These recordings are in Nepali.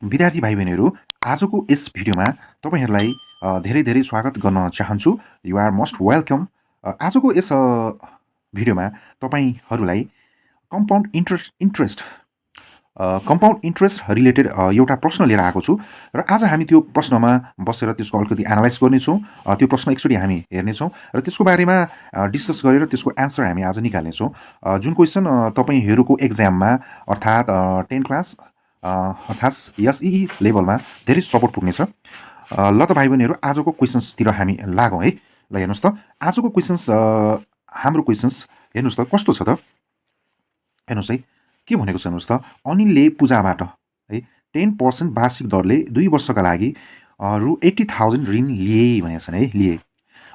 विद्यार्थी भाइ बहिनीहरू, आजको यस भिडियोमा तपाईहरूलाई धेरै धेरै स्वागत गर्न चाहन्छु। You are most welcome. आजको यस भिडियोमा तपाईहरूलाई कम्पाउन्ड इन्ट्रेस्ट रिलेटेड एउटा प्रश्न लिएर आएको छु र आज हामी त्यो प्रश्नमा बसेर त्यसको अलिकति एनालाइज गर्नेछौँ। त्यो प्रश्न एकचोटि हामी हेर्नेछौँ र त्यसको बारेमा डिस्कस गरेर त्यसको एन्सर हामी आज निकाल्नेछौँ। जुन क्वेसन तपाईँहरूको एक्जाममा अर्थात् 10 क्लास अर्थात् एसइई लेभलमा धेरै सपोर्ट पुग्नेछ। ल त भाइ बहिनीहरू, आजको क्वेसन्सतिर हामी लागौँ है। ल हेर्नुहोस् त, आजको क्वेसन्स हाम्रो क्वेसन्स हेर्नुहोस् त कस्तो छ त। हेर्नुहोस् है, के भनेको छ हेर्नुहोस् त। अनिलले पूजाबाट है 10% वार्षिक दरले 2 वर्षका लागि रु 80,000 ऋण लिए भनेको छन् है, लिए।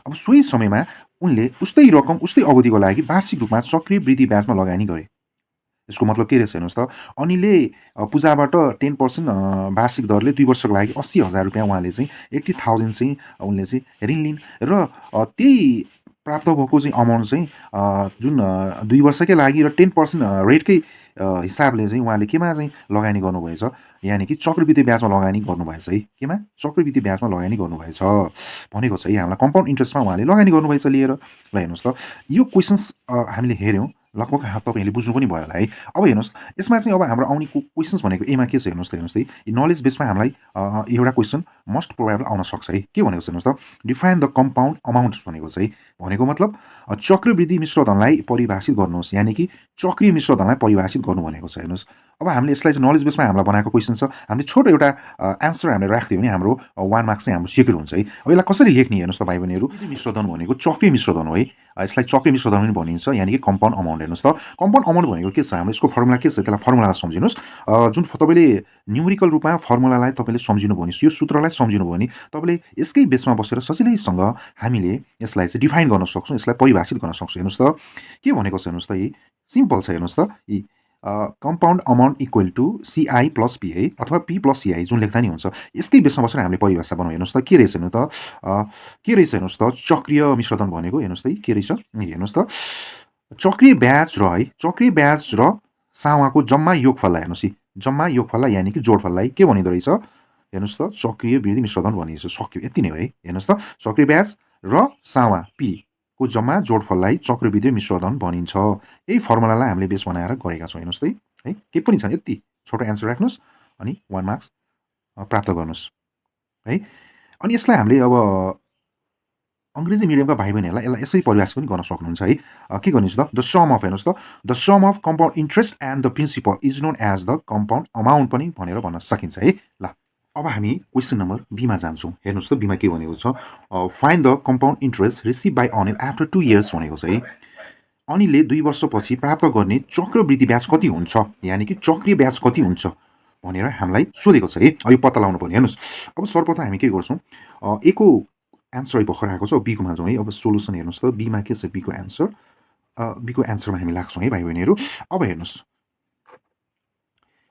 अब सोही समयमा उनले उस्तै रकम उस्तै अवधिको लागि वार्षिक रूपमा सक्रिय वृद्धि ब्याजमा लगानी गरे। यसको मतलब के रहेछ हेर्नुहोस् त। अनिलले पूजाबाट 10% वार्षिक दरले 2 वर्षको लागि 80,000 रुपियाँ उहाँले चाहिँ 80,000 चाहिँ उनले चाहिँ ऋण लिन् र त्यही प्राप्त भएको चाहिँ अमाउन्ट चाहिँ जुन 2 वर्षकै लागि र 10% रेटकै हिसाबले चाहिँ उहाँले केमा चाहिँ लगानी गर्नुभएछ, यानि कि चक्रवृद्धि ब्याजमा लगानी गर्नुभएछ है। केमा? चक्रवृद्धि ब्याजमा लगानी गर्नुभएछ भनेको छ है। हामीलाई कम्पाउन्ड इन्ट्रेस्टमा उहाँले लगानी गर्नुभएछ लिएर। ल हेर्नुहोस् त, यो क्वेसन्स हामीले हेऱ्यौँ, लगभग तपाईँहरूले बुझ्नु पनि भयो होला है। अब हेर्नुहोस्, यसमा चाहिँ अब हाम्रो आउने क्वेसन्स भनेको एमा के छ हेर्नुहोस् त। हेर्नुहोस् है, नलेज बेसमा हामीलाई एउटा क्वेसन मोस्ट प्रोभाइबल आउन सक्छ है। के भनेको छ हेर्नुहोस् त, डिफाइन द कम्पाउन्ड अमाउन्ट भनेको छ है। भनेको मतलब चक्रवृद्धि मिश्रधनलाई परिभाषित गर्नुहोस्, यानि कि चक्रीय मिश्रधनलाई परिभाषित गर्नु भनेको छ। हेर्नुहोस्, अब हामीले यसलाई चाहिँ नलेज बेसमा हामीलाई बनाएको क्वेसन छ। हामीले छोटो एउटा एन्सर हामीले राखिदियो भने हाम्रो 1 मार्क्स चाहिँ हाम्रो सिक्योर हुन्छ है। अब यसलाई कसरी लेख्ने हेर्नुहोस् त भाइ बहिनीहरू। मिश्रधन भनेको चक्रीय मिश्रधन हो है। यसलाई चक्रीय मिश्रधन पनि भनिन्छ, यानि कि कम्पाउन्ड अमाउन्ट। हेर्नुहोस् त, कम्पाउन्ड अमाउन्ट भनेको के छ, हाम्रो यसको फर्मुला के छ, त्यसलाई फर्मुलालाई सम्झिनुहोस्। जुन तपाईँले न्युमेरिकल रूपमा फर्मुलालाई तपाईँले सम्झिनुभयो भने, यो सूत्रलाई सम्झिनुभयो भने तपाईँले यसकै बेसमा बसेर सजिलैसँग हामीले यसलाई चाहिँ डिफाइन गर्न सक्छौँ, यसलाई परिभाषित गर्न सक्छौँ। हेर्नुहोस् त, के भनेको छ हेर्नुहोस् त, यी सिम्पल छ। हेर्नुहोस् त, यी compound amount equal to CI plus P है, अथवा पी प्लस सिआई जुन लेख्दा नि हुन्छ। यसकै बेसमा बसेर हामीले परिभाषा बनाउँ। हेर्नुहोस् त, के रहेछ हेर्नु त, के रहेछ हेर्नुहोस् त, चक्रीय मिश्रधन भनेको हेर्नुहोस् त के रहेछ। हेर्नुहोस् त, चक्रीय ब्याज र है, चक्रीय ब्याज र सावाको जम्मा योगफललाई हेर्नुहोस्, जम्मा योगफललाई यानि कि जोडफललाई के भनिँदो रहेछ हेर्नुहोस् त, चक्रीय वृद्धि मिश्रधन भनिन्छ। सक्यो, यति नै हो है। हेर्नुहोस् त, चक्रीय ब्याज र सावा पी को जम्मा जोडफललाई चक्रवृद्धि मिश्रधन भनिन्छ। यही फर्मुलालाई हामीले बेस बनाएर गरेका छौँ। हेर्नुहोस् त है, केही पनि छैन, यति छोटो एन्सर राख्नुहोस् अनि 1 मार्क्स प्राप्त गर्नुहोस् है। अनि यसलाई हामीले अब अङ्ग्रेजी मिडियमका भाइ बहिनीहरूलाई यसलाई यसरी परिभाषित पनि गर्न सक्नुहुन्छ है। के गर्नुहोस् त, द सम अफ, हेर्नुहोस् त, the sum of compound interest and the principal is known as the compound amount पनि भनेर भन्न सकिन्छ है। ल, अब हामी क्वेसन नम्बर बीमा जान्छौँ। हेर्नुहोस् त, बीमा के भनेको छ, find the compound interest receive by Anil after 2 years भनेको छ है। अनिलले 2 वर्षपछि प्राप्त गर्ने चक्रवृद्धि ब्याज कति हुन्छ, यानि कि चक्रीय ब्याज कति हुन्छ भनेर हामीलाई सोधेको छ है। यो पत्ता लगाउनु पर्ने। हेर्नुहोस्, अब सर्वप्रथम हामी के गर्छौँ, एको एन्सर भर्खर आएको छ, बीकोमा जाउँ है। अब सोल्युसन हेर्नुहोस् त, बीमा के छ, बीको एन्सर, बीको एन्सरमा हामी लाग्छौँ है भाइ बहिनीहरू। अब हेर्नुहोस्,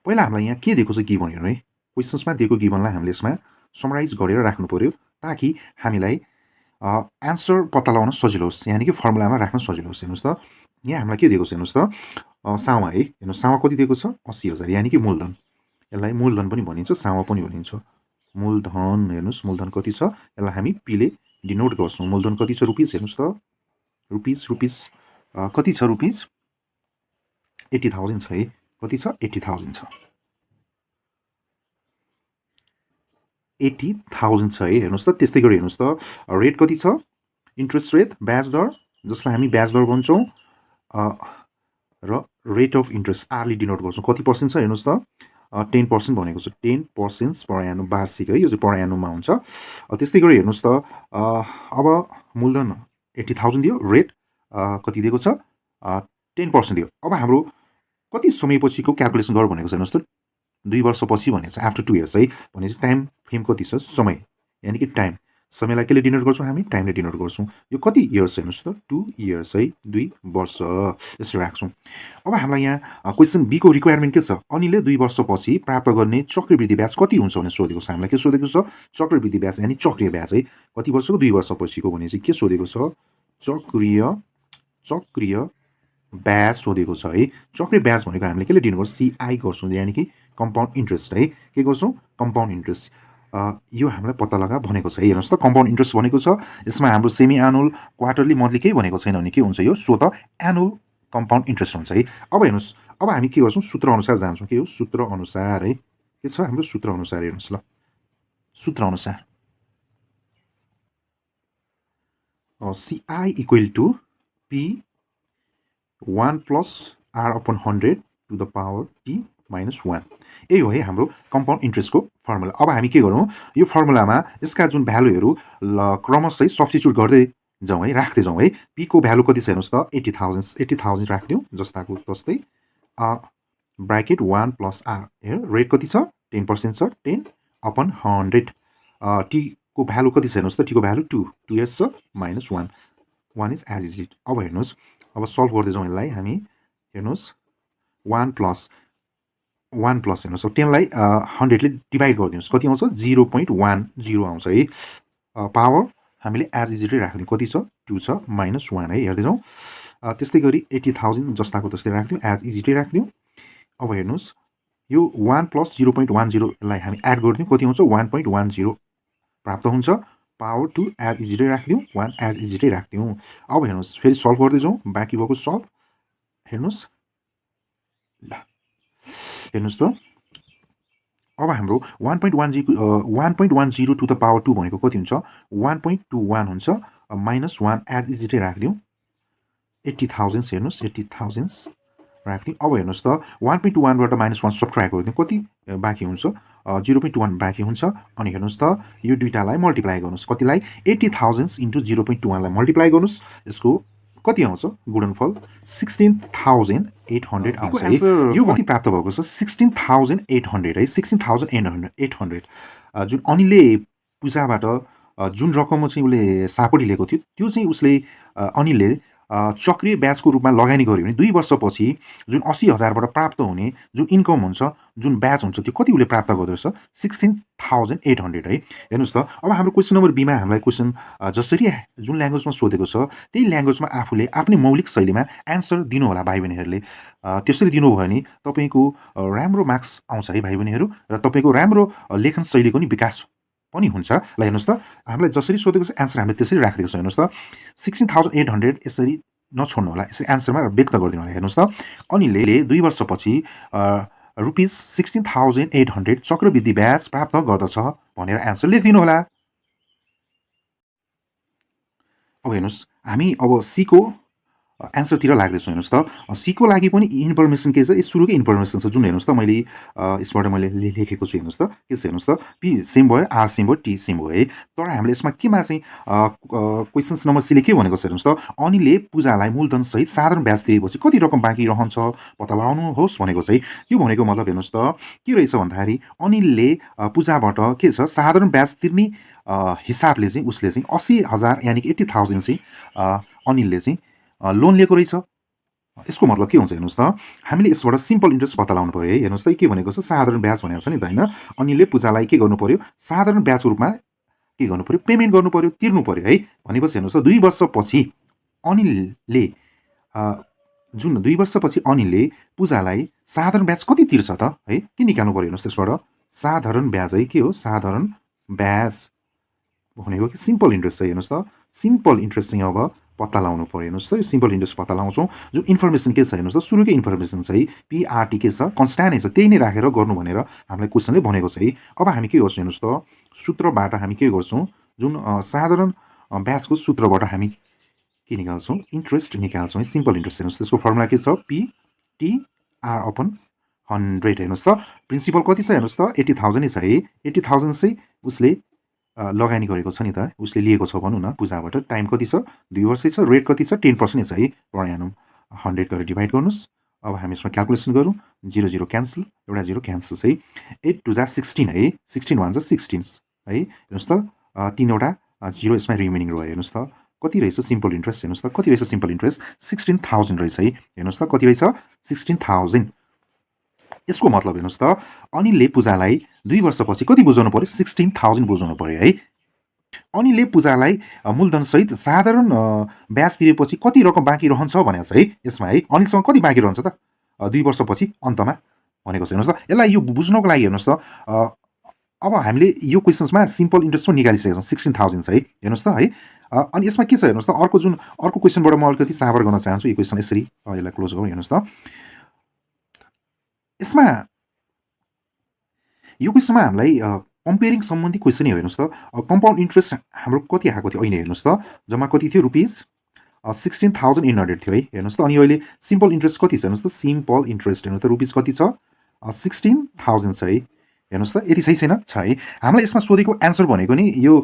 पहिला हामीलाई यहाँ के दिएको छ, गिभन हेर्नु है। क्वेसन्समा दिएको गिभनलाई हामीले यसमा समराइज गरेर राख्नु पर्यो, ताकि हामीलाई एन्सर पत्ता लगाउन सजिलो होस्, यानि कि फर्मुलामा राख्न सजिलो होस्। हेर्नुहोस् त, यहाँ हामीलाई के दिएको छ हेर्नुहोस् त, सावा है। हेर्नुहोस्, सावा कति दिएको छ, 80,000, यानि कि मूलधन। यसलाई मूलधन पनि भनिन्छ, सावा पनि भनिन्छ। मूलधन, हेर्नुहोस् मूलधन कति छ, यसलाई हामी पीले डिनोट गर्छौँ। मूलधन कति छ, रुपिस। हेर्नुहोस् त, रुपिस कति छ, रुपिस 80,000 छ है। कति छ, 80,000 छ, 80,000 छ है। हेर्नुहोस् त, त्यस्तै गरी हेर्नुहोस् त, रेट कति छ, इन्ट्रेस्ट रेट, ब्याज दर, जसलाई हामी ब्याज दर भन्छौँ, र रेट अफ इन्ट्रेस्ट आरले डिनोट गर्छौँ। कति पर्सेन्ट छ हेर्नुहोस् त, 10% भनेको छ, 10% पर एनुम वार्षिक है, यो चाहिँ पर एनुममा हुन्छ। त्यस्तै गरी हेर्नुहोस् त, अब मूलधन 80,000 दियो, रेट कति दिएको छ, 10% दियो। अब हाम्रो कति समयपछिको क्यालकुलेसन गर भनेको छ हेर्नुहोस् त, 2 वर्षपछि भनेको छ, आफ्टर 2 इयर्स है। भनेपछि टाइम फ्रेम कति छ, समय, यानि कि टाइम, समयलाई केले डिनोट गर्छौँ हामी, टाइमले डिनोट गर्छौँ। यो कति इयर्स हेर्नुहोस् त, 2 इयर्स है, 2 वर्ष, यसरी राख्छौँ। अब हामीलाई यहाँ क्वेसन बीको रिक्वायरमेन्ट के छ, अनिलले 2 वर्षपछि प्राप्त गर्ने चक्रवृद्धि ब्याज कति हुन्छ भनेर सोधेको छ। हामीलाई के सोधेको छ, चक्रवृद्धि ब्याज यानि चक्रीय ब्याज है। कति वर्षको, 2 वर्षपछिको भनेपछि के सोधेको छ, चक्रीय ब्याज सोधेको छ है। चक्रीय ब्याज भनेको हामीले केले डिनोट गर्छौँ, सिआई गर्छौँ, यानि कि कम्पाउन्ड इन्ट्रेस्ट है के गर्छौँ कम्पाउन्ड इन्ट्रेस्ट यो हामीलाई पत्ता लगा भनेको छ है हेर्नुहोस् त कम्पाउन्ड इन्ट्रेस्ट भनेको छ यसमा हाम्रो सेमी एनुअल क्वार्टरली मन्थली केही भनेको छैन भने के हुन्छ यो स्वतः एनुअल कम्पाउन्ड इन्ट्रेस्ट हुन्छ है अब हेर्नुहोस् अब हामी के गर्छौँ सूत्र अनुसार जान्छौँ के हो सूत्र अनुसार है के छ हाम्रो सूत्र अनुसार हेर्नुहोस् ल सूत्र अनुसार CI equal to P 1 plus R upon 100 to the power T minus 1 यही हो है हाम्रो कम्पाउन्ड इन्ट्रेस्टको फर्मुला अब हामी के गरौँ यो फर्मुलामा यसका जुन भ्यालुहरू क्रमशः सब्स्टिट्युट गर्दै जाउँ है राख्दै जाउँ है P को भ्यालु कति छ हेर्नुहोस् त 80,000 राखिदिउँ जस्ताको तस्तै ब्राकेट 1 प्लस R हेर रेट कति छ 10% छ 10 अपन 100 T को भ्यालु कति छ हेर्नुहोस् त T को भ्यालु 2 2s छ minus 1 is as is it अब हेर्नुहोस् अब सल्भ गर्दै जाउँ यसलाई हामी हेर्नुहोस् 1 प्लस हेर्नुहोस् 10 लाई 100 ले डिभाइड गरिदिनुहोस् कति आउँछ 0.10 आउँछ है पावर हामीले एज इज इटै राख्दिउँ कति छ 2 छ माइनस 1 है हेर्दै जाउँ त्यस्तै गरी 80,000 जस्ताको तस्तै राख्दिउँ एज इज इटै राख्दिउँ अब हेर्नुहोस् यो 1 प्लस 0.10 लाई हामी एड गरिदिउँ कति आउँछ 1.10 प्राप्त हुन्छ पावर 2 एज इज इटै राख्दिउँ 1 एज इज इटै राख्दिउँ अब हेर्नुहोस् फेरि सल्भ गर्दै जाउँ बाँकी भएको सल्भ हेर्नुहोस् ल हेर्नुहोस् त अब हाम्रो 1.10 टु द पावर 2 भनेको कति हुन्छ 1.21 हुन्छ माइनस 1 एज इज इटै राख्दिउँ 80,000 हेर्नुहोस् 80,000 राख्दिउँ अब हेर्नुहोस् त 1.21 बाट माइनस 1 सब्ट्र्याक्ट गरिदिउँ कति बाँकी हुन्छ 0.1 बाँकी हुन्छ अनि हेर्नुहोस् त यो दुईटालाई मल्टिप्लाई गर्नुहोस् कतिलाई 80,000 इन्टु 0.21 लाई मल्टिप्लाई गर्नुहोस् यसको कति आउँछ गुणनफल 16,800 आउँछ है यो कति प्राप्त भएको छ 16,800 है 16,800 जुन अनिलले पूजाबाट जुन रकम चाहिँ उसले सापटी लिएको थियो त्यो चाहिँ उसले अनिलले चक्रीय ब्याजको रूपमा लगानी गर्यो भने 2 वर्षपछि जुन 80,000बाट प्राप्त हुने जुन इन्कम हुन्छ जुन ब्याज हुन्छ त्यो कति उसले प्राप्त गर्दो रहेछ 16,800 है हेर्नुहोस् त अब हाम्रो क्वेसन नम्बर बीमा हामीलाई क्वेसन जसरी जुन ल्याङ्ग्वेजमा सोधेको छ त्यही ल्याङ्ग्वेजमा आफूले आफ्नै मौलिक शैलीमा एन्सर दिनु होला भाइ बहिनीहरूले त्यसरी दिनुभयो भने तपाईँको राम्रो मार्क्स आउँछ है भाइ बहिनीहरू र तपाईँको राम्रो लेखन शैलीको नि विकास पनि हुन्छ ल हेर्नुहोस् त हामीलाई जसरी सोधेको छ एन्सर हामीले त्यसरी राखिदिएको छ हेर्नुहोस् त 16,800 यसरी नछोड्नु होला यसरी एन्सरमा व्यक्त गरिदिनु होला हेर्नुहोस् त अनिलले 2 वर्षपछि रुपिस 16,800 चक्रवृद्धि ब्याज प्राप्त गर्दछ भनेर एन्सर लेखिदिनु होला अब हेर्नुहोस् हामी अब सी को एन्सरतिर लाग्दैछौँ हेर्नुहोस् त सीको लागि पनि इन्फर्मेसन के छ यो सुरुकै इन्फर्मेसन छ जुन हेर्नुहोस् त मैले यसबाट मैले लेखेको छु हेर्नुहोस् त के छ हेर्नुहोस् त पी सेम भयो आर सेम भयो टी सेम भयो है तर हामीले यसमा केमा चाहिँ क्वेसन्स नम्बर सीले के भनेको छ हेर्नुहोस् त अनिलले पूजालाई मूलधनसहित साधारण ब्याज दिएपछि कति रकम बाँकी रहन्छ पत्ता लगाउनुहोस् भनेको चाहिँ त्यो भनेको मतलब हेर्नुहोस् त के रहेछ भन्दाखेरि अनिलले पूजाबाट के छ साधारण ब्याज तिर्ने हिसाबले चाहिँ उसले चाहिँ 80,000 यानि कि 80,000 चाहिँ अनिलले चाहिँ लोन लिएको रहेछ यसको मतलब के हुन्छ हेर्नुहोस् त हामीले यसबाट सिम्पल इन्ट्रेस्ट पत्ता लगाउनु पर्यो है हेर्नुहोस् त के भनेको छ साधारण ब्याज भनेको छ नि त होइन अनिलले पूजालाई के गर्नु पर्यो साधारण ब्याजको रूपमा के गर्नु पर्यो पेमेन्ट गर्नु पर्यो तिर्नु पर्यो है भनेपछि हेर्नुहोस् त 2 वर्षपछि अनिलले जुन 2 वर्षपछि अनिलले पूजालाई साधारण ब्याज कति तिर्छ त है के निकाल्नु पर्यो हेर्नुहोस् त्यसबाट साधारण ब्याज है के हो साधारण ब्याज भनेको कि सिम्पल इन्ट्रेस्ट है हेर्नुहोस् त सिम्पल इन्ट्रेस्ट चाहिँ अब पत्ता लगाउनु पर्यो हेर्नुहोस् त सिम्पल इन्ट्रेस्ट पत्ता लगाउँछौँ जुन इन्फर्मेसन के छ हेर्नुहोस् त सुरुकै इन्फर्मेसन चाहिँ पिआरटी के छ कन्स्ट्यान्ट छ त्यही नै राखेर गर्नु भनेर हामीलाई क्वेसनले भनेको छ है अब हामी के गर्छौँ हेर्नुहोस् त सूत्रबाट हामी के गर्छौँ जुन साधारण ब्याजको सूत्रबाट हामी के निकाल्छौँ इन्ट्रेस्ट निकाल्छौँ है सिम्पल इन्ट्रेस्ट हेर्नुहोस् त्यसको फर्मुला के छ पिटिआर अपन 100 हेर्नुहोस् त प्रिन्सिपल कति छ हेर्नुहोस् त 80,000 नै छ है 80,000 चाहिँ उसले लगानी गरेको छ नि त उसले लिएको छ भनौँ न पूजाबाट टाइम कति छ 2 वर्ष छ रेट कति छ 10% छ है पर एनम 100 गरेर डिभाइड गर्नुहोस् अब हामी यसमा क्यालकुलेसन गरौँ 0 क्यान्सल एउटा 0 क्यान्सल है 8 2 जा 16 है 16 1 जा 16 है हेर्नुहोस् त 3वटा 0 यसमा रिमेनिङ रह्यो हेर्नुहोस् त कति रहेछ सिम्पल इन्ट्रेस्ट हेर्नुहोस् त कति रहेछ सिम्पल इन्ट्रेस्ट 16,000 रहेछ है हेर्नुहोस् त कति रहेछ 16,000 यसको मतलब हेर्नुहोस् त अनिलले पूजालाई 2 वर्षपछि कति बुझाउनु पर्यो 16,000 बुझाउनु पर्यो है अनिलले पूजालाई मूलधनसहित साधारण ब्याज तिरेपछि कति रकम बाँकी रहन्छ भनेको छ है यसमा है अनिलसँग कति बाँकी रहन्छ त 2 वर्षपछि अन्तमा भनेको छ। हेर्नुहोस् त, यसलाई यो बुझ्नको लागि हेर्नुहोस् त, अब हामीले यो क्वेसन्समा सिम्पल इन्ट्रेस्ट पनि निकालिसकेका छौँ 16,000 छ है। हेर्नुहोस् त है, अनि यसमा के छ हेर्नुहोस् त, अर्को क्वेसनबाट म अलिकति साबर गर्न चाहन्छु। यो क्वेसन यसरी यसलाई क्लोज गरौँ। हेर्नुहोस् त, यसमा यो क्वेसनमा हामीलाई कम्पेयरिङ सम्बन्धी क्वेसनै हो। हेर्नुहोस् त, कम्पाउन्ड इन्ट्रेस्ट हाम्रो कति आएको थियो अहिले? हेर्नुहोस् त, जम्मा कति थियो? रुपिस 16,800 थियो है। हेर्नुहोस् त, अनि अहिले सिम्पल इन्ट्रेस्ट कति छ? हेर्नुहोस् त, सिम्पल इन्ट्रेस्ट हेर्नुहोस् त, रुपिस कति छ? 16,000 छ है। हेर्नुहोस् त, यति सही छैन? छ है। हामीलाई यसमा सोधेको एन्सर भनेको नि यो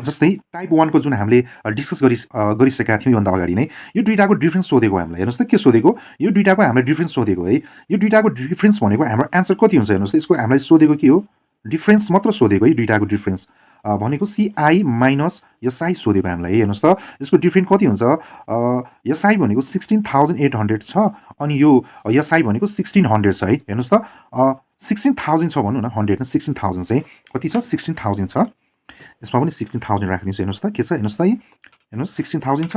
जस्तै टाइप 1 को जुन हामीले डिस्कस गरिसकेका थियौँ योभन्दा अगाडि नै, यो दुईटाको डिफ्रेन्स सोधेको हामीलाई। हेर्नुहोस् त, के सोधेको? यो दुईटाको हामीले डिफ्रेन्स सोधेको है। यो दुईटाको डिफ्रेन्स भनेको हाम्रो एन्सर कति हुन्छ? हेर्नुहोस् त, यसको हामीलाई सोधेको के हो? डिफ्रेन्स मात्र सोधेको है। दुईटाको डिफ्रेन्स भनेको सिआई माइनस एसआई सोधेको हामीलाई। हेर्नुहोस् त, यसको डिफ्रेन्ट कति हुन्छ? एसआई भनेको 16,800 छ, अनि यो एसआई भनेको 1,600 छ है। हेर्नुहोस् त, 16,000 छ भनौँ न, 100 16,000 चाहिँ कति छ? 16,000 छ। यसमा पनि 16,000 राखिदिन्छु। हेर्नुहोस् त, के छ? हेर्नुहोस् त, हेर्नुहोस् 16,000 छ।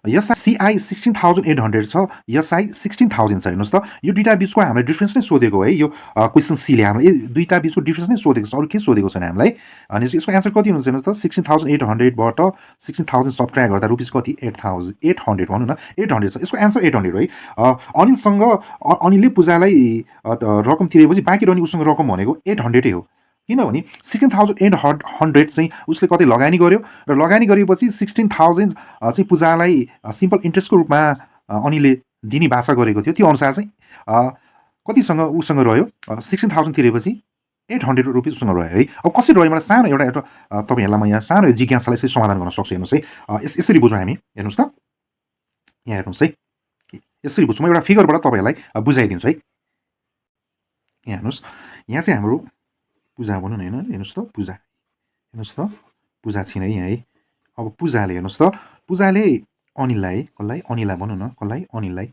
एसआई सिआई 16,800 छ, एसआई 16,000 छ। हेर्नुहोस् त, यो दुईटा बिचको हामीले डिफ्रेन्स नै सोधेको है। यो क्वेसन सीले हामीलाई यो दुईटा बिचको डिफ्रेन्स नै सोधेको छ, अरू के सोधेको छैन हामीलाई। अनि यसको एन्सर कति हुन्छ? हेर्नुहोस् त, 16,800बाट 16,000 सब्ट्र्याक्ट गर्दा रुपिस कति? 8,800 भनौँ न, 800 छ। यसको एन्सर 800 है। अनिलले पूजालाई रकम तिरेपछि बाँकी रहने उसँग रकम भनेको 800 हो। किनभने 16,800 चाहिँ उसले कतै लगानी गर्यो, र लगानी गरेपछि 16,000 चाहिँ पूजालाई सिम्पल इन्ट्रेस्टको रूपमा अनिलले दिने बाचा गरेको थियो। त्यो अनुसार चाहिँ कतिसँग उसँग रह्यो? 16,000 तिरेपछि 800 रुपिस उसँग रह्यो है। अब कसरी रह्यो? मलाई सानो एउटा तपाईँहरूलाई म यहाँ सानो जिज्ञासालाई चाहिँ समाधान गर्न सक्छु। हेर्नुहोस् है, यसरी बुझौँ हामी। हेर्नुहोस् त, यहाँ हेर्नुहोस् है, यसरी बुझौँ। म एउटा फिगरबाट तपाईँहरूलाई बुझाइदिन्छु है। यहाँ हेर्नुहोस्, यहाँ चाहिँ हाम्रो पूजा भनौँ न, होइन? हेर्नुहोस् त, पूजा, हेर्नुहोस् त, पूजा छिन् है यहाँ है। अब पूजाले, हेर्नुहोस् त, पूजाले अनिललाई, कसलाई? अनिललाई भनौँ न, कसलाई? अनिललाई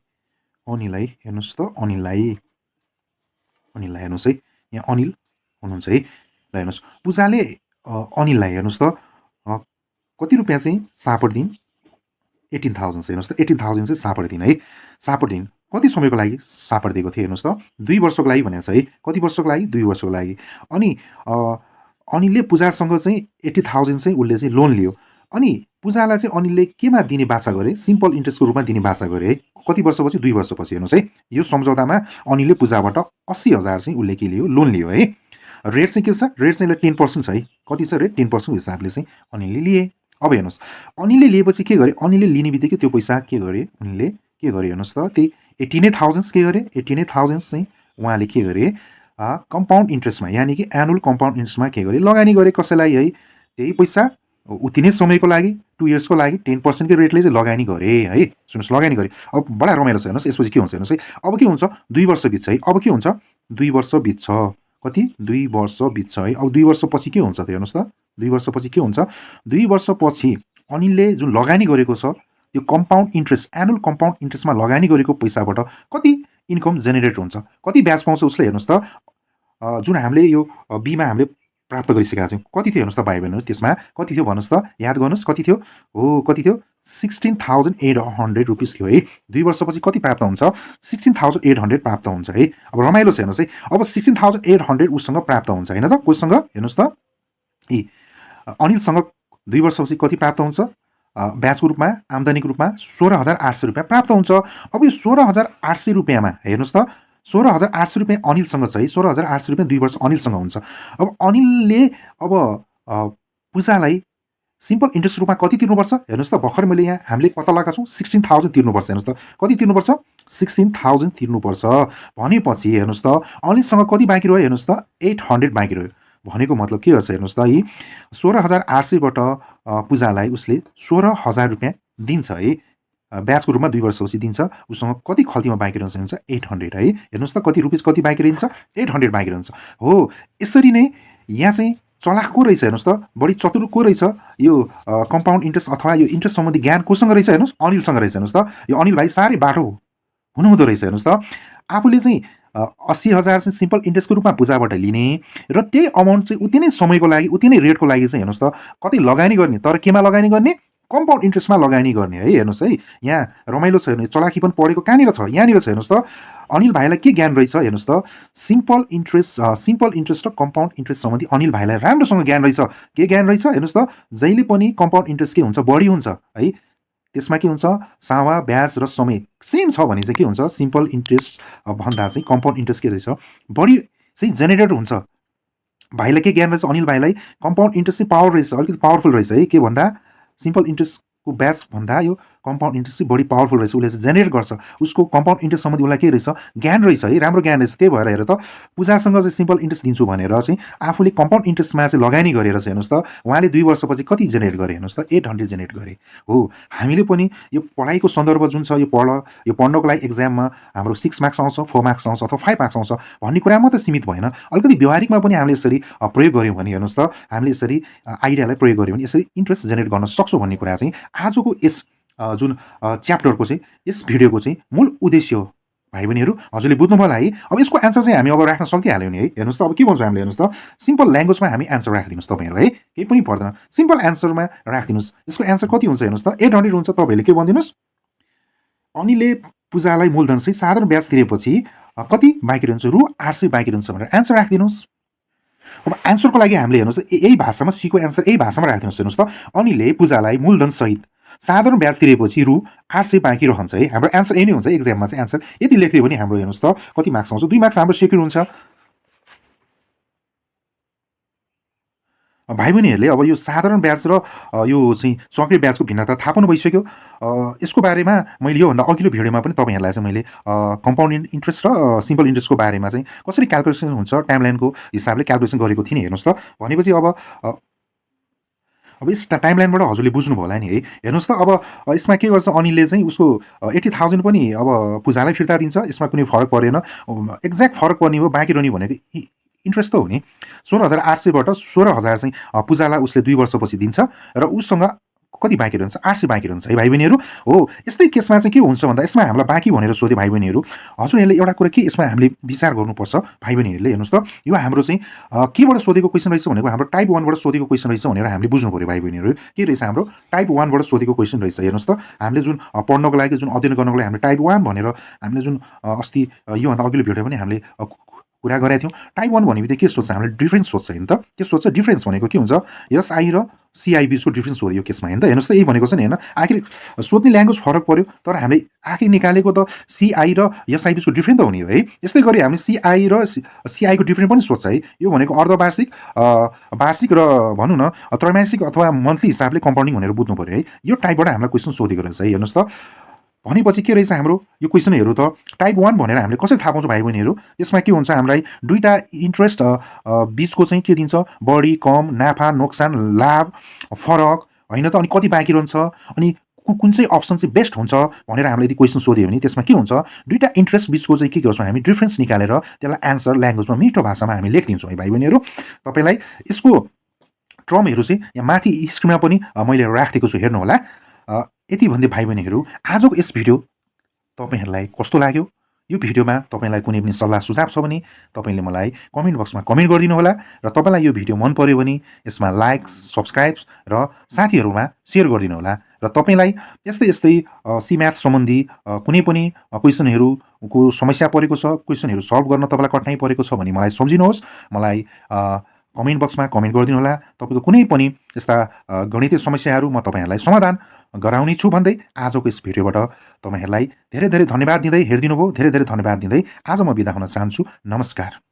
हेर्नुहोस् त, अनिललाई हेर्नुहोस् है, यहाँ अनिल हुनुहुन्छ है। ल हेर्नुहोस्, पूजाले अनिललाई हेर्नुहोस् त कति रुपियाँ चाहिँ सापट दिन्? 18,000 चाहिँ। हेर्नुहोस् त, 18,000 चाहिँ सापट दिन् है। सापट दिन् कति समयको लागि सापट दिएको थियो? हेर्नुहोस् त, 2 वर्षको लागि भनेको छ है। कति वर्षको लागि? 2 वर्षको लागि। अनि अनिलले पूजासँग चाहिँ 80,000 चाहिँ उसले चाहिँ लोन लियो। अनि पूजालाई चाहिँ अनिलले केमा दिने बाचा गरे? सिम्पल इन्ट्रेस्टको रूपमा दिने बाचा गरे है। कति वर्षपछि? 2 वर्षपछि। हेर्नुहोस् है, यो सम्झौतामा अनिलले पूजाबाट 80,000 चाहिँ उसले के लियो? लोन लियो है। रेट चाहिँ के छ? रेट चाहिँ 10% छ है। कति छ रेट? 10% हिसाबले चाहिँ अनिलले लिए। अब हेर्नुहोस्, अनिलले लिएपछि के गरे? अनिलले लिने बित्तिकै त्यो पैसा के गरे? उनले के गरे? हेर्नुहोस् त, त्यही 18,000 के गरे? 18,000 चाहिँ उहाँले के गरे? कम्पाउन्ड इन्ट्रेस्टमा, यानि कि एनुअल कम्पाउन्ड इन्ट्रेस्टमा के गरे? लगानी गरे। कसैलाई है, त्यही पैसा उति नै समयको लागि, 2 इयर्सको लागि 10% रेटले चाहिँ लगानी गरे है। सुन्नुहोस्, लगानी गरे। अब बडा रमाइलो छ। हेर्नुहोस् यसपछि के हुन्छ? हेर्नुहोस् है, अब के हुन्छ? 2 वर्ष बित्छ है। अब के हुन्छ? 2 वर्ष बित्छ। कति? 2 वर्ष बित्छ है। अब 2 वर्षपछि के हुन्छ त? हेर्नुहोस् त, 2 वर्षपछि के हुन्छ? 2 वर्षपछि अनिलले जुन लगानी गरेको छ त्यो कम्पाउन्ड इन्ट्रेस्ट, एनुअल कम्पाउन्ड इन्ट्रेस्टमा लगानी गरेको पैसाबाट कति इन्कम जेनेरेट हुन्छ? कति ब्याज पाउँछ उसले? हेर्नुहोस् त, जुन हामीले यो बीमा हामीले प्राप्त गरिसकेका छौँ, कति थियो? हेर्नुहोस् त भाइ बहिनीहरू, त्यसमा कति थियो भन्नुहोस् त? याद गर्नुहोस्, कति थियो? हो, कति थियो? 16,800 रुपिस थियो है। 2 वर्षपछि कति प्राप्त हुन्छ? 16,800 प्राप्त हुन्छ है। अब रमाइलो छ। हेर्नुहोस् है, अब 16,800 उसँग प्राप्त हुन्छ, होइन त? कोसँग? हेर्नुहोस् त, अनिलसँग 2 वर्षपछि कति प्राप्त हुन्छ? ब्याजको रूपमा, आम्दानीको रूपमा 16,800 रुपियाँ प्राप्त हुन्छ। अब यो 16,800 रुपियाँमा हेर्नुहोस् त, 16,800 रुपियाँ अनिलसँग छ है। 16,800 रुपियाँ 2 वर्ष अनिलसँग हुन्छ। अब अनिलले अब पूजालाई सिम्पल इन्ट्रेस्ट रूपमा कति तिर्नुपर्छ? हेर्नुहोस् त, भर्खर मैले यहाँ हामीले पत्ता लगाएको छौँ 16,000 तिर्नुपर्छ। हेर्नुहोस् त, कति तिर्नुपर्छ? 16,000 तिर्नुपर्छ। भनेपछि हेर्नुहोस् त, अनिलसँग कति बाँकी रह्यो? हेर्नुहोस् त, 800 बाँकी रह्यो। भनेको मतलब के गर्छ? हेर्नुहोस् त, यी 16,800बाट पूजालाई उसले 16,000 रुपियाँ दिन्छ है। ब्याजको रूपमा 2 वर्षपछि दिन्छ। उसँग कति खल्तीमा बाँकी रहन्छ? 800 है। हेर्नुहोस् त, कति रुपिस कति बाँकी रहन्छ? 800 बाँकी रहन्छ। हो, यसरी नै यहाँ चाहिँ चलाख को रहेछ? हेर्नुहोस् त, बढी चतुर को रहेछ? यो कम्पाउन्ड इन्ट्रेस्ट अथवा यो इन्ट्रेस्ट सम्बन्धी ज्ञान कोसँग रहेछ? हेर्नुहोस्, अनिलसँग रहेछ। हेर्नुहोस् त, यो अनिल भाइ साह्रै बाटो हुनुहुँदो रहेछ। हेर्नुहोस् त, आफूले चाहिँ 80,000 चाहिँ सिम्पल इन्ट्रेस्टको रूपमा पूजाबाट लिने, र त्यही अमाउन्ट चाहिँ उति नै समयको लागि, उति नै रेटको लागि चाहिँ हेर्नुहोस् त कतै लगानी गर्ने। तर केमा लगानी गर्ने? कम्पाउन्ड इन्ट्रेस्टमा लगानी गर्ने है। हेर्नुहोस् है, यहाँ रमाइलो छ, हेर्नु चलाकी पनि पढेको कहाँनिर छ, यहाँनिर छ। हेर्नुहोस् त अनिल भाइलाई के ज्ञान रहेछ, हेर्नुहोस् त सिम्पल इन्ट्रेस्ट र कम्पाउन्ड इन्ट्रेस्ट सम्बन्धी अनिल भाइलाई राम्रोसँग ज्ञान रहेछ। के ज्ञान रहेछ, हेर्नुहोस् त जहिले पनि कम्पाउन्ड इन्ट्रेस्ट के हुन्छ, बढी हुन्छ है। त्यसमा के हुन्छ, सावा ब्याज र समय सेम छ भने चाहिँ के हुन्छ, सिम्पल इन्ट्रेस्ट भन्दा चाहिँ कम्पाउन्ड इन्ट्रेस्ट के रहेछ, बढी चाहिँ जेनेरेट हुन्छ। भाइलाई के ज्ञान रहेछ, अनिल भाइलाई कम्पाउन्ड इन्ट्रेस्ट चाहिँ पावर रहेछ, अलिकति पावरफुल रहेछ है। के भन्दा सिम्पल इन्ट्रेस्टको ब्याज भन्दा यो कम्पाउन्ड इन्ट्रेस्ट चाहिँ बढी पावरफुल रहेछ, उसले चाहिँ जेनेरेट गर्छ। उसको कम्पाउन्ड इन्ट्रेस्ट सम्बन्धी उसलाई के रहेछ, ज्ञान रहेछ है, राम्रो ज्ञान रहेछ। त्यही भएर हेर त पूजासँग चाहिँ सिम्पल इन्ट्रेस्ट दिन्छु भनेर चाहिँ आफूले कम्पाउन्ड इन्ट्रेस्टमा चाहिँ लगानी गरेर चाहिँ हेर्नुहोस् त उहाँले 2 वर्षपछि कति जेनेरेट गरे, हेर्नुहोस् त 800 जेनेरेट गरे हो। हामीले पनि यो पढाइको सन्दर्भ जुन छ, यो पढ्नको लागि एक्जाममा हाम्रो 6 मार्क्स आउँछ, 4 मार्क्स आउँछ अथवा 5 मार्क्स आउँछ भन्ने कुरा मात्रै सीमित भएन, अलिकति व्यवहारिकमा पनि हामीले यसरी प्रयोग गऱ्यौँ भने हेर्नुहोस् त हामीले यसरी आइडियालाई प्रयोग गऱ्यौँ भने यसरी इन्ट्रेस्ट जेनेरेट गर्न सक्छौँ भन्ने कुरा चाहिँ आजको यस जुन च्याप्टरको चाहिँ यस भिडियोको चाहिँ मूल उद्देश्य हो। भाइ बहिनीहरू हजुरले बुझ्नुभयो होला है। अब यसको एन्सर चाहिँ हामी अब राख्न सकिहाल्यौँ नि है। हेर्नुहोस् त अब के भन्छौँ हामीले, हेर्नुहोस् त सिम्पल ल्याङ्ग्वेजमा हामी एन्सर राखिदिनुहोस् तपाईँहरू है, केही पनि पर्दैन, सिम्पल एन्सरमा राखिदिनुहोस्। यसको एन्सर कति हुन्छ हेर्नुहोस् त 800 हुन्छ। तपाईँहरूले के भनिदिनुहोस्, अनिलले पूजालाई मूलधन चाहिँ साधारण ब्याज तिरेपछि कति बाँकी रहन्छ, रु 800 बाँकी रहन्छ भनेर एन्सर राखिदिनुहोस्। अब एन्सरको लागि हामीले हेर्नुहोस् यही भाषामा सीको एन्सर यही भाषामा राखिदिनुहोस्। हेर्नुहोस् त अनिलले पूजालाई मूलधन सहित साधारण ब्याज तिरेपछि रु 800 बाँकी रहन्छ है। हाम्रो एन्सर यही नै हुन्छ, एक्जाममा चाहिँ एन्सर यति लेखिदियो भने हाम्रो हेर्नुहोस् त कति मार्क्स आउँछ, 2 मार्क्स हाम्रो सेक्युर हुन्छ। भाइ बहिनीहरूले अब यो साधारण ब्याज र यो चाहिँ सक्रिय ब्याजको भिन्नता थाहा पाउनु भइसक्यो। यसको बारेमा मैले योभन्दा अघिल्लो भिडियोमा पनि तपाईँहरूलाई चाहिँ मैले कम्पाउन्ड इन्ट्रेस्ट र सिम्पल इन्ट्रेस्टको बारेमा चाहिँ कसरी क्यालकुलेसन हुन्छ टाइमलाइनको हिसाबले क्यालकुलेसन गरेको थिएँ नि। हेर्नुहोस् त भनेपछि अब यस टाइमलाइनबाट हजुरले बुझ्नुभयो होला नि है। हेर्नुहोस् त अब यसमा के गर्छ, अनिलले चाहिँ उसको 80,000 पनि अब पूजालाई फिर्ता दिन्छ, यसमा कुनै फरक परेन। एक्ज्याक्ट फरक पर्ने हो, बाँकी रहने भनेको इन्ट्रेस्ट त हो नि। 16,800बाट 16,000 चाहिँ पूजालाई उसले 2 वर्षपछि दिन्छ र उसँग कति बाँकी रहन्छ, 800 बाँकी रहन्छ है भाइ बहिनीहरू हो। यस्तै केसमा चाहिँ के हुन्छ भन्दा यसमा हामीलाई बाँकी भनेर सोध्यो भाइ बहिनीहरू, हजुरहरूले एउटा कुरा के यसमा हामीले विचार गर्नुपर्छ भाइ बहिनीहरूले। हेर्नुहोस् त यो हाम्रो चाहिँ केबाट सोधेको क्वेसन रहेछ भनेको हाम्रो टाइप 1बाट सोधेको क्वेसन रहेछ भनेर हामीले बुझ्नु पऱ्यो भाइ बहिनीहरू। के रहेछ, हाम्रो टाइप 1बाट सोधेको क्वेसन रहेछ। हेर्नुहोस् त हामीले जुन पढ्नको लागि जुन अध्ययन गर्नको लागि हामीले टाइप 1 भनेर हामीले जुन अस्ति योभन्दा अघिल्लो भिडियो पनि हामीले कुरा गरेका थियौँ। टाइप 1 भन्ने बित्तिकै के सोध्छ, हामीले डिफ्रेन्स सोध्छ नि त। के सोध्छ, डिफ्रेन्स भनेको के हुन्छ, एसआई र सिआई बिचको डिफ्रेन्स सोध्यो केसमा होइन त। हेर्नुहोस् त यही भनेको छ नि होइन, आखिर सोध्ने ल्याङ्ग्वेज फरक पऱ्यो तर हामीले आखिर निकालेको त सिआई र एसआई बिचको डिफ्रेन्स त हुने हो है। यस्तै गरी हामीले सिआई र सिआईको डिफ्रेन्स पनि सोध्छ है। यो भनेको अर्धवार्षिक, वार्षिक र भनौँ न त्रैमासिक अथवा मन्थली हिसाबले कम्पाउन्डिङ भनेर बुझ्नु पऱ्यो है। यो टाइपबाट हामीलाई क्वेसन सोधेको रहेछ है। हेर्नुहोस् त भनेपछि के रहेछ हाम्रो यो क्वेसनहरू त टाइप 1 भनेर हामीले कसरी थाहा पाउँछौँ भाइ बहिनीहरू, यसमा के हुन्छ हामीलाई दुईवटा इन्ट्रेस्ट बिचको चाहिँ के दिन्छ, बढी कम, नाफा नोक्सान, लाभ, फरक होइन त, अनि कति बाँकी रहन्छ, अनि कुन चाहिँ अप्सन चाहिँ बेस्ट हुन्छ भनेर हामीले यदि क्वेसन सोध्यो भने त्यसमा के हुन्छ, दुईवटा इन्ट्रेस्ट बिचको चाहिँ के गर्छौँ हामी, डिफ्रेन्स निकालेर त्यसलाई एन्सर ल्याङ्ग्वेजमा मिठो भाषामा हामी लेखिदिन्छौँ है भाइ बहिनीहरू। तपाईँलाई यसको टर्महरू चाहिँ यहाँ माथि स्क्रिनमा पनि मैले राखिदिएको छु, हेर्नु होला। यति भन्दै भाइ बहिनीहरू आजको यस भिडियो तपाईँहरूलाई कस्तो लाग्यो, यो भिडियोमा तपाईँलाई कुनै पनि सल्लाह सुझाव छ भने तपाईँले मलाई कमेन्ट बक्समा कमेन्ट गरिदिनु होला र तपाईँलाई यो भिडियो मन पर्यो भने यसमा लाइक, सब्सक्राइब र साथीहरूमा सेयर गरिदिनु होला। र तपाईँलाई यस्तै सिम्याथ सम्बन्धी कुनै पनि क्वेसनहरूको समस्या परेको छ, क्वेसनहरू सल्भ गर्न तपाईँलाई कठिनाइ परेको छ भने मलाई सम्झिनुहोस्, मलाई कमेन्ट बक्समा कमेन्ट गरिदिनु होला। तपाईँको कुनै पनि यस्ता गणितीय समस्याहरू म तपाईँहरूलाई समाधान गराउने छु भन्दै आजको यस भिडियोबाट तपाईँहरूलाई धेरै धेरै धन्यवाद दिँदै हेरिदिनु भयो, धेरै धेरै धन्यवाद दिँदै आज म बिदा हुन चाहन्छु। नमस्कार।